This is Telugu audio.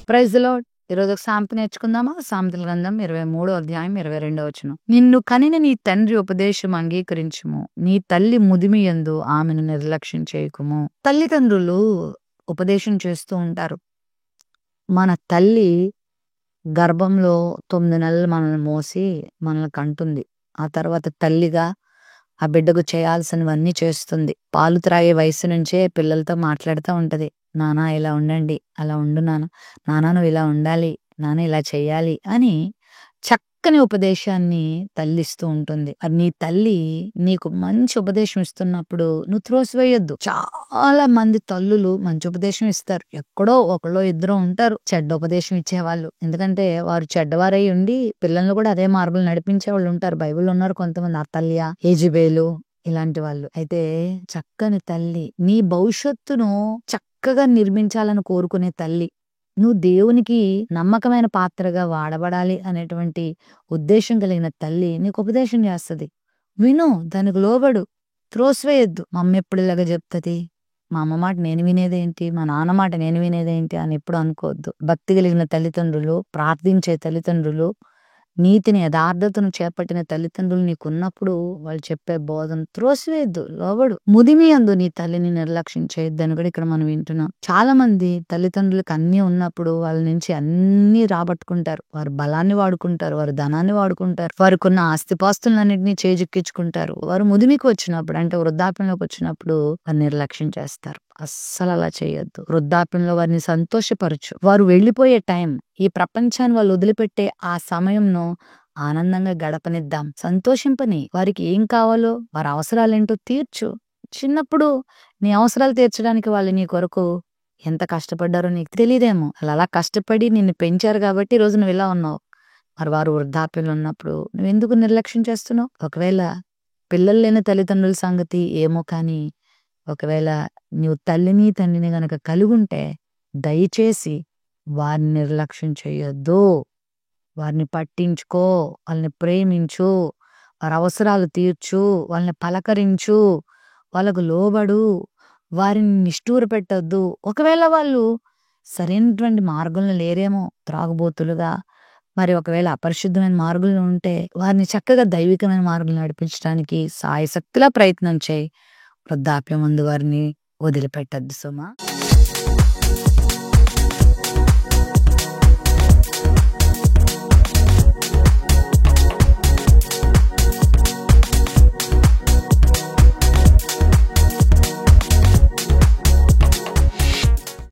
Praise the lord. ఈరోజు ఒక సామెత నేర్చుకుందామా? సామెతల గ్రంథం 23వ అధ్యాయం 22వ వచనం. నిన్ను కనిన నీ తండ్రి ఉపదేశం అంగీకరించుము. నీ తల్లి ముదిమి యందు ఆమెను నిర్లక్ష్యం చేయకుము. తల్లిదండ్రులు ఉపదేశం చేస్తూ ఉంటారు. మన తల్లి గర్భంలో 9 నెలలు మనల్ని మోసి మనల్ని కంటుంది. ఆ తర్వాత తల్లిగా ఆ బిడ్డకు చేయాల్సినవన్నీ చేస్తుంది. పాలు త్రాగే వయసు నుంచే పిల్లలతో మాట్లాడుతూ ఉంటది. నాన్న ఇలా ఉండండి, అలా ఉండు నాన్న, నాన్న నువ్వు ఇలా ఉండాలి, నాన్న ఇలా చెయ్యాలి అని చక్కని ఉపదేశాన్ని తల్లి ఇస్తూ ఉంటుంది. అది నీ తల్లి నీకు మంచి ఉపదేశం ఇస్తున్నప్పుడు నువ్వు త్రోసివేయొద్దు. చాలా మంది తల్లులు మంచి ఉపదేశం ఇస్తారు. ఎక్కడో ఒకళ్ళో ఇద్దరు ఉంటారు చెడ్డ ఉపదేశం ఇచ్చేవాళ్ళు. ఎందుకంటే వారు చెడ్డవారై ఉండి పిల్లల్ని కూడా అదే మార్గంలో నడిపించే వాళ్ళు ఉంటారు. బైబిల్లో ఉన్నారు కొంతమంది అతల్య, యెజబెలు ఇలాంటి వాళ్ళు. అయితే చక్కని తల్లి నీ భవిష్యత్తును చక్కగా నిర్మించాలని కోరుకునే తల్లి, నువ్వు దేవునికి నమ్మకమైన పాత్రగా వాడబడాలి అనేటువంటి ఉద్దేశం కలిగిన తల్లి నీకు ఉపదేశం చేస్తది. విను, దానికి లోబడు, త్రోసివేయొద్దు. మా అమ్మ ఎప్పుడు ఇలాగ చెప్తది, మా అమ్మ మాట నేను వినేదేంటి, మా నాన్న మాట నేను వినేదేంటి అని ఎప్పుడు అనుకోవద్దు. భక్తి కలిగిన తల్లిదండ్రులు, ప్రార్థించే తల్లిదండ్రులు, నీతిని యథార్థతను చేపట్టిన తల్లిదండ్రులు నీకున్నప్పుడు వాళ్ళు చెప్పే బోధన త్రోసివేయద్దు, లోబడు. ముదిమి యందు నీ తల్లిని నిర్లక్ష్యం చేయొద్దని కూడా ఇక్కడ మనం వింటున్నాం. చాలా మంది తల్లిదండ్రులకు అన్నీ ఉన్నప్పుడు వాళ్ళ నుంచి అన్నీ రాబట్టుకుంటారు. వారు బలాన్ని వాడుకుంటారు, వారు ధనాన్ని వాడుకుంటారు, వారికున్న ఆస్తిపాస్తులన్నింటినీ చేజిక్కించుకుంటారు. వారు ముదిమికి వచ్చినప్పుడు అంటే వృద్ధాప్యంలోకి వచ్చినప్పుడు వారు నిర్లక్ష్యం చేస్తారు. అస్సలు అలా చేయొద్దు. వృద్ధాప్యంలో వారిని సంతోషపరచు. వారు వెళ్ళిపోయే టైం, ఈ ప్రపంచాన్ని వాళ్ళు వదిలిపెట్టే ఆ సమయంను ఆనందంగా గడపనిద్దాం, సంతోషింపని. వారికి ఏం కావాలో వారి అవసరాలేంటో తీర్చు. చిన్నప్పుడు నీ అవసరాలు తీర్చడానికి వాళ్ళు నీ కొరకు ఎంత కష్టపడ్డారో నీకు తెలియదేమో. అలా కష్టపడి నిన్ను పెంచారు కాబట్టి ఈ రోజు నువ్వు ఇలా ఉన్నావు. మరి వారు వృద్ధాప్యంలో ఉన్నప్పుడు నువ్వెందుకు నిర్లక్ష్యం చేస్తున్నావు? ఒకవేళ పిల్లలు లేని తల్లిదండ్రుల సంగతి ఏమో కానీ, ఒకవేళ నువ్వు తల్లిని తండ్రిని గనక కలిగుంటే దయచేసి వారిని నిర్లక్ష్యం చేయొద్దు. వారిని పట్టించుకో, వాళ్ళని ప్రేమించు, వారి అవసరాలు తీర్చు, వాళ్ళని పలకరించు, వాళ్ళకు లోబడు, వారిని నిష్ఠూర పెట్టొద్దు. ఒకవేళ వాళ్ళు సరైనటువంటి మార్గంలో లేరేమో, త్రాగుబోతులుగా, మరి ఒకవేళ అపరిశుద్ధమైన మార్గంలో ఉంటే వారిని చక్కగా దైవికమైన మార్గంలో నడిపించడానికి సాయశక్తిలా ప్రయత్నం చేయి. వృద్ధాప్యం ముందు వారిని వదిలిపెట్టద్దు సుమా.